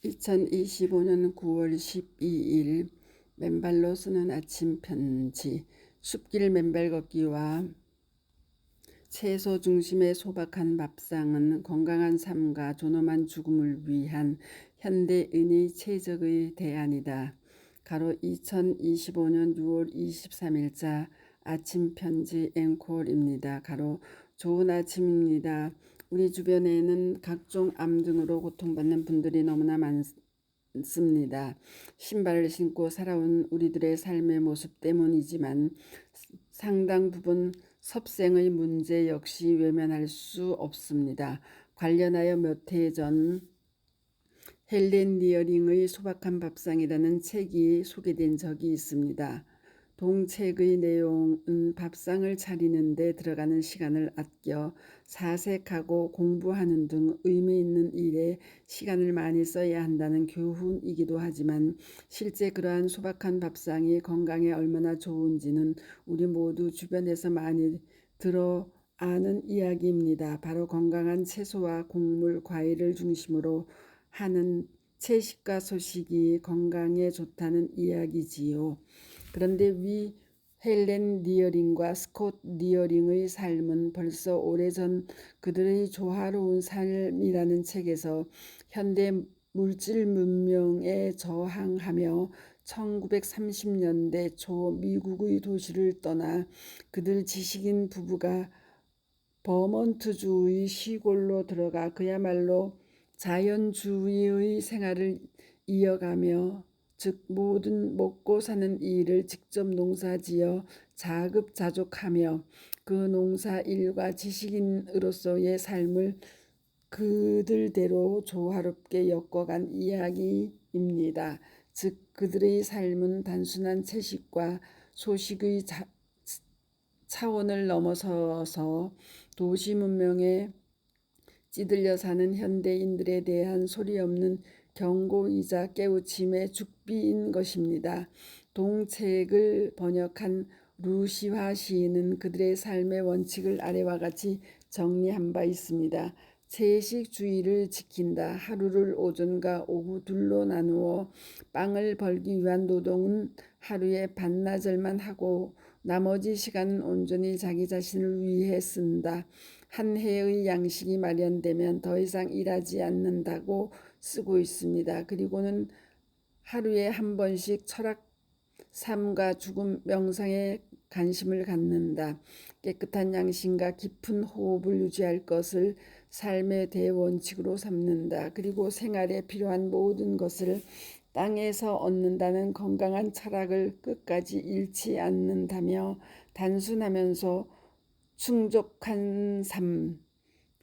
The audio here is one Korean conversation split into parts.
2025년 9월 12일 맨발로 쓰는 아침 편지. 숲길 맨발 걷기와 채소 중심의 소박한 밥상은 건강한 삶과 존엄한 죽음을 위한 현대인의 최적의 대안이다. 가로 2025년 6월 23일자 아침 편지 앵콜입니다. 가로 좋은 아침입니다. 우리 주변에는 각종 암 등으로 고통받는 분들이 너무나 많습니다. 신발을 신고 살아온 우리들의 삶의 모습 때문이지만 상당 부분 섭생의 문제 역시 외면할 수 없습니다. 관련하여 몇 해 전 헬렌 리어링의 소박한 밥상이라는 책이 소개된 적이 있습니다. 동책의 내용은 밥상을 차리는 데 들어가는 시간을 아껴 사색하고 공부하는 등 의미 있는 일에 시간을 많이 써야 한다는 교훈이기도 하지만 실제 그러한 소박한 밥상이 건강에 얼마나 좋은지는 우리 모두 주변에서 많이 들어 아는 이야기입니다. 바로 건강한 채소와 곡물, 과일을 중심으로 하는 채식과 소식이 건강에 좋다는 이야기지요. 그런데 위 헬렌 리어링과 스콧 리어링의 삶은 벌써 오래전 그들의 조화로운 삶이라는 책에서 현대 물질 문명에 저항하며 1930년대 초 미국의 도시를 떠나 그들 지식인 부부가 버몬트주의 시골로 들어가 그야말로 자연주의의 생활을 이어가며 즉 모든 먹고 사는 일을 직접 농사지어 자급자족하며 그 농사 일과 지식인으로서의 삶을 그들대로 조화롭게 엮어간 이야기입니다. 즉 그들의 삶은 단순한 채식과 소식의 차원을 넘어서서 도시 문명에 찌들려 사는 현대인들에 대한 소리 없는 경고이자 깨우침의 죽비인 것입니다. 동책을 번역한 루시화 시인은 그들의 삶의 원칙을 아래와 같이 정리한 바 있습니다. 채식주의를 지킨다. 하루를 오전과 오후 둘로 나누어 빵을 벌기 위한 노동은 하루에 반나절만 하고 나머지 시간은 온전히 자기 자신을 위해 쓴다. 한 해의 양식이 마련되면 더 이상 일하지 않는다고 쓰고 있습니다. 그리고는 하루에 한 번씩 철학, 삶과 죽음, 명상에 관심을 갖는다. 깨끗한 양심과 깊은 호흡을 유지할 것을 삶의 대원칙으로 삼는다. 그리고 생활에 필요한 모든 것을 땅에서 얻는다는 건강한 철학을 끝까지 잃지 않는다며 단순하면서 충족한 삶,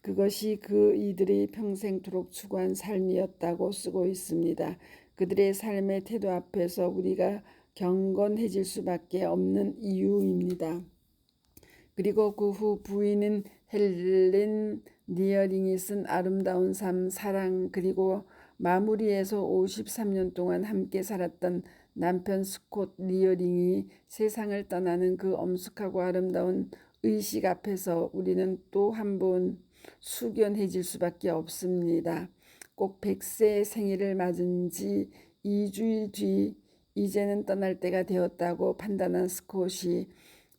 그것이 그 이들이 평생토록 추구한 삶이었다고 쓰고 있습니다. 그들의 삶의 태도 앞에서 우리가 경건해질 수밖에 없는 이유입니다. 그리고 그 후 부인인 헬렌 리어링이 쓴 아름다운 삶, 사랑, 그리고 마무리에서 53년 동안 함께 살았던 남편 스콧 리어링이 세상을 떠나는 그 엄숙하고 아름다운 의식 앞에서 우리는 또 한 번 숙연해질 수밖에 없습니다. 꼭 100세 생일을 맞은 지 2주일 뒤 이제는 떠날 때가 되었다고 판단한 스콧이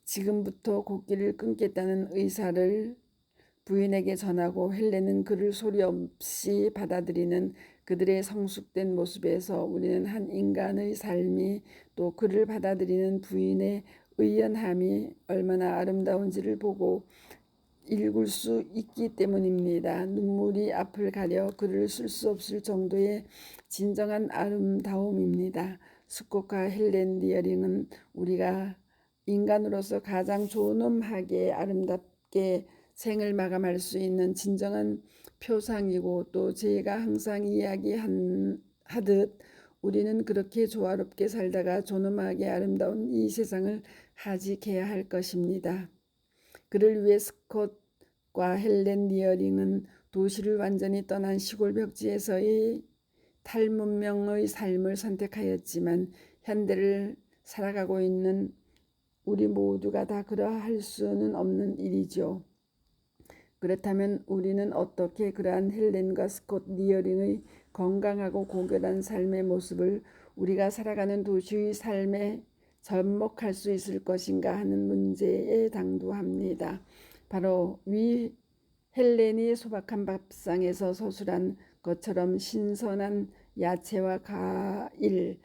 지금부터 곡기를 끊겠다는 의사를 부인에게 전하고 헬렌은 그를 소리 없이 받아들이는 그들의 성숙된 모습에서 우리는 한 인간의 삶이 또 그를 받아들이는 부인의 의연함이 얼마나 아름다운지를 보고 읽을 수 있기 때문입니다. 눈물이 앞을 가려 글을 쓸 수 없을 정도의 진정한 아름다움입니다. 스콧과 헬렌 리어링은 우리가 인간으로서 가장 존엄하게 아름답게 생을 마감할 수 있는 진정한 표상이고 또 제가 항상 이야기하듯 우리는 그렇게 조화롭게 살다가 존엄하게 아름다운 이 세상을 하직해야 할 것입니다. 그를 위해 스콧과 헬렌 리어링은 도시를 완전히 떠난 시골 벽지에서의 탈문명의 삶을 선택하였지만 현대를 살아가고 있는 우리 모두가 다 그러할 수는 없는 일이죠. 그렇다면 우리는 어떻게 그러한 헬렌과 스콧 니어링의 건강하고 고결한 삶의 모습을 우리가 살아가는 도시의 삶에 접목할 수 있을 것인가 하는 문제에 당도합니다. 바로 위 헬렌이 소박한 밥상에서 소술한 것처럼 신선한 야채와 과일,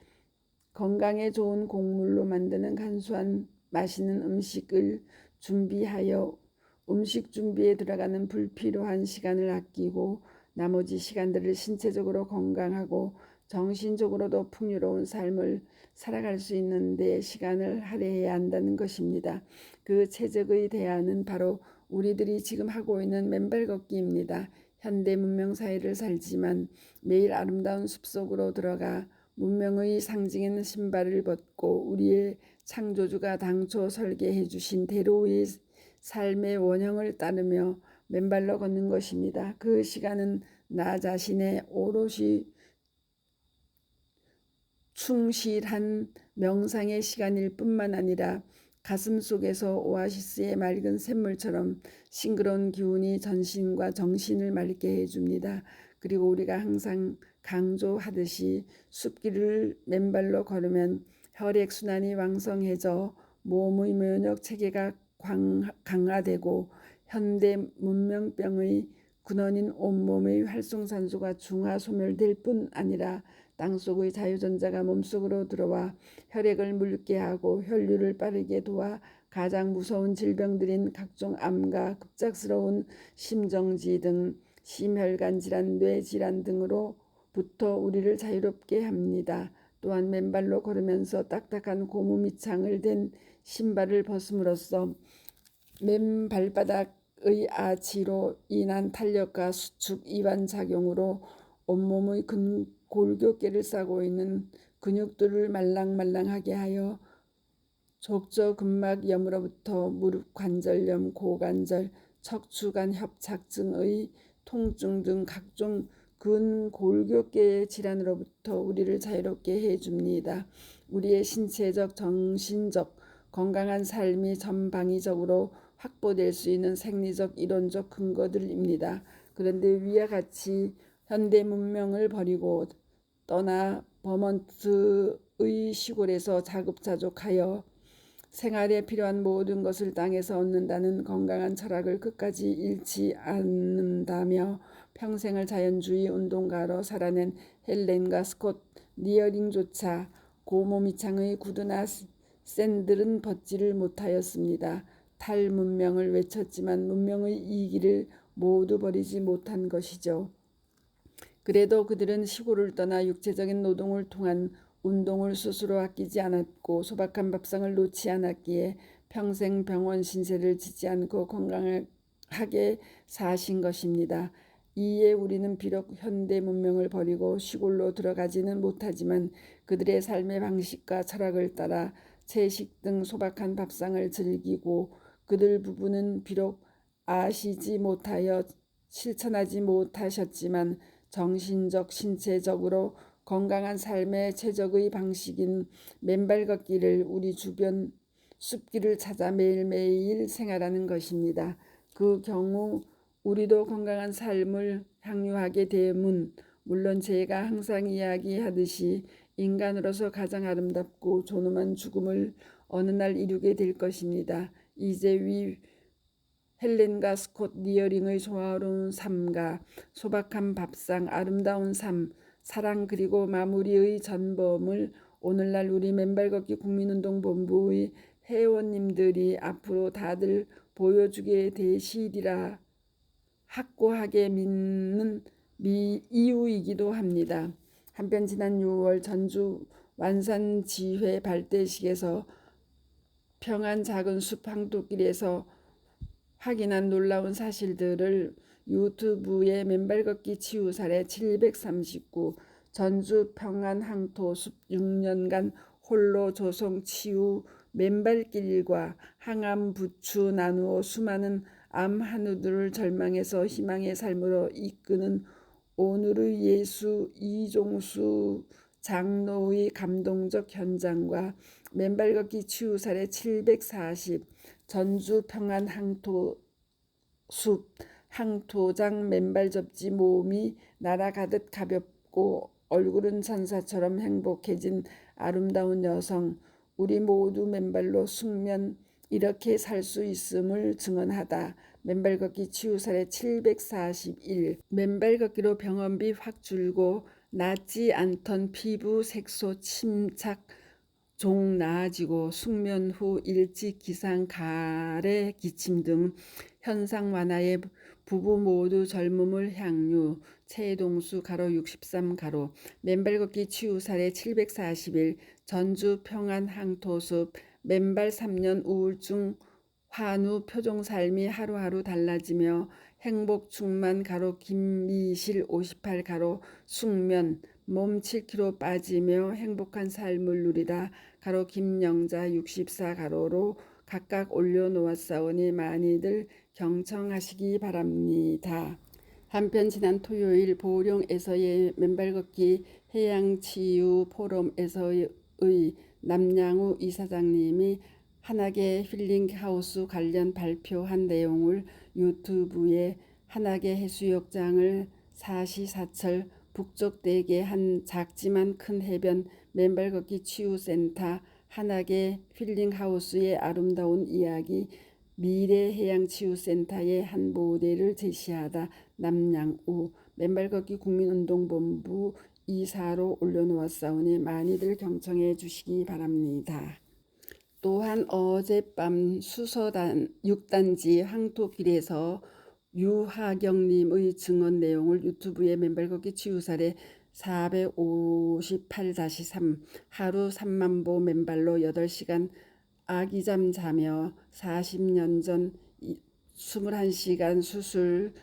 건강에 좋은 곡물로 만드는 간소한 맛있는 음식을 준비하여 음식 준비에 들어가는 불필요한 시간을 아끼고 나머지 시간들을 신체적으로 건강하고 정신적으로도 풍요로운 삶을 살아갈 수 있는 데 시간을 할애해야 한다는 것입니다. 그 최적의 대안은 바로 우리들이 지금 하고 있는 맨발 걷기입니다. 현대 문명 사회를 살지만 매일 아름다운 숲속으로 들어가 문명의 상징인 신발을 벗고 우리의 창조주가 당초 설계해 주신 대로의 삶의 원형을 따르며 맨발로 걷는 것입니다. 그 시간은 나 자신의 오롯이 충실한 명상의 시간일 뿐만 아니라 가슴 속에서 오아시스의 맑은 샘물처럼 싱그러운 기운이 전신과 정신을 맑게 해줍니다. 그리고 우리가 항상 강조하듯이 숲길을 맨발로 걸으면 혈액순환이 왕성해져 몸의 면역 체계가 강화되고 현대 문명병의 근원인 온몸의 활성산소가 중화 소멸될 뿐 아니라 땅속의 자유전자가 몸속으로 들어와 혈액을 묽게 하고 혈류를 빠르게 도와 가장 무서운 질병들인 각종 암과 급작스러운 심정지 등 심혈관 질환, 뇌질환 등으로부터 우리를 자유롭게 합니다. 또한 맨발로 걸으면서 딱딱한 고무 밑창을 댄 신발을 벗음으로써 맨 발바닥의 아치로 인한 탄력과 수축 이완 작용으로 온몸의 골격계를 싸고 있는 근육들을 말랑말랑하게 하여 족저근막염으로부터 무릎 관절염, 고관절, 척추관 협착증의 통증 등 각종 근골격계 질환으로부터 우리를 자유롭게 해줍니다. 우리의 신체적, 정신적 건강한 삶이 전방위적으로 확보될 수 있는 생리적, 이론적 근거들입니다. 그런데 위와 같이 현대 문명을 버리고 떠나 버먼트의 시골에서 자급자족하여 생활에 필요한 모든 것을 땅에서 얻는다는 건강한 철학을 끝까지 잃지 않는다며 평생을 자연주의 운동가로 살아낸 헬렌과 스콧 니어링조차 고모 밑창의 구두나 샌들은 벗지를 못하였습니다. 탈문명을 외쳤지만 문명의 이기를 모두 버리지 못한 것이죠. 그래도 그들은 시골을 떠나 육체적인 노동을 통한 운동을 스스로 아끼지 않았고 소박한 밥상을 놓지 않았기에 평생 병원 신세를 지지 않고 건강하게 사신 것입니다. 이에 우리는 비록 현대 문명을 버리고 시골로 들어가지는 못하지만 그들의 삶의 방식과 철학을 따라 채식 등 소박한 밥상을 즐기고 그들 부부는 비록 아시지 못하여 실천하지 못하셨지만 정신적, 신체적으로 건강한 삶의 최적의 방식인 맨발 걷기를 우리 주변 숲길을 찾아 매일매일 생활하는 것입니다. 그 경우 우리도 건강한 삶을 향유하게 되면 물론 제가 항상 이야기하듯이 인간으로서 가장 아름답고 존엄한 죽음을 어느 날 이루게 될 것입니다. 이제 위 헬렌과 스콧 니어링의 소화로운 삶과 소박한 밥상, 아름다운 삶, 사랑 그리고 마무리의 전범을 오늘날 우리 맨발걷기 국민운동본부의 회원님들이 앞으로 다들 보여주게 되시리라 확고하게 믿는 이유이기도 합니다. 한편 지난 6월 전주 완산지회 발대식에서 평안 작은 숲 항토길에서 확인한 놀라운 사실들을 유튜브에 맨발걷기 치유 사례 739 전주 평안 항토 숲 6년간 홀로 조성 치유 맨발길과 항암 부추 나누어 수많은 암 한우들을 절망에서 희망의 삶으로 이끄는 오늘의 예수 이종수 장로의 감동적 현장과 맨발걷기 치유 사례 740 전주 평안 항토 숲 항토장 맨발 접지 몸이 날아가듯 가볍고 얼굴은 천사처럼 행복해진 아름다운 여성. 우리 모두 맨발로 숙면 이렇게 살 수 있음을 증언하다. 맨발 걷기 치유 사례 741. 맨발 걷기로 병원비 확 줄고 낫지 않던 피부 색소 침착 종 나아지고 숙면 후 일찍 기상 가래 기침 등 현상 완화에 부부 모두 젊음을 향유. 최동수 가로 63 가로. 맨발 걷기 치유 사례 741. 전주 평안 항토숲. 맨발 3년 우울증 환우 표정 삶이 하루하루 달라지며 행복 충만 가로 김미실 58 가로 숙면 몸 7kg 빠지며 행복한 삶을 누리다 가로 김영자 64 가로로 각각 올려놓았사오니 많이들 경청하시기 바랍니다. 한편 지난 토요일 보령에서의 맨발 걷기 해양치유 포럼에서의 남양우 이사장님이 한학의 힐링하우스 관련 발표한 내용을 유튜브에 한학의 해수욕장을 사시사철 북쪽대게 한 작지만 큰 해변 맨발 걷기 치유센터 한학의 힐링하우스의 아름다운 이야기 미래해양치유센터의 한 모델을 제시하다 남양우 맨발 걷기 국민운동본부 이사로 올려놓았사오니 많이들 경청해 주시기 바랍니다. 또한 어젯밤 수서단 6단지 항토길에서 유하경님의 증언 내용을 유튜브에 맨발 걷기 치유 사례 458-3 하루 3만 보 맨발로 8시간 아기잠 자며 40년 전 21시간 수술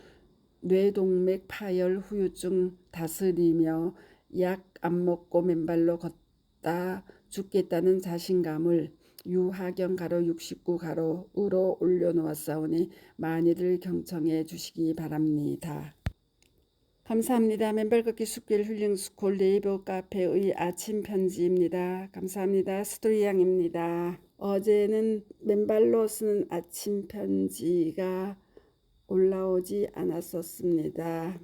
뇌동맥 파열 후유증 다스리며 약 안 먹고 맨발로 걷다 죽겠다는 자신감을 유하경 가로 69 가로으로 올려놓았사오니 많이들 경청해 주시기 바랍니다. 감사합니다. 맨발 걷기 숲길 힐링스쿨 네이버 카페의 아침 편지입니다. 감사합니다. 스토리양입니다. 어제는 맨발로 쓰는 아침 편지가 올라오지 않았었습니다.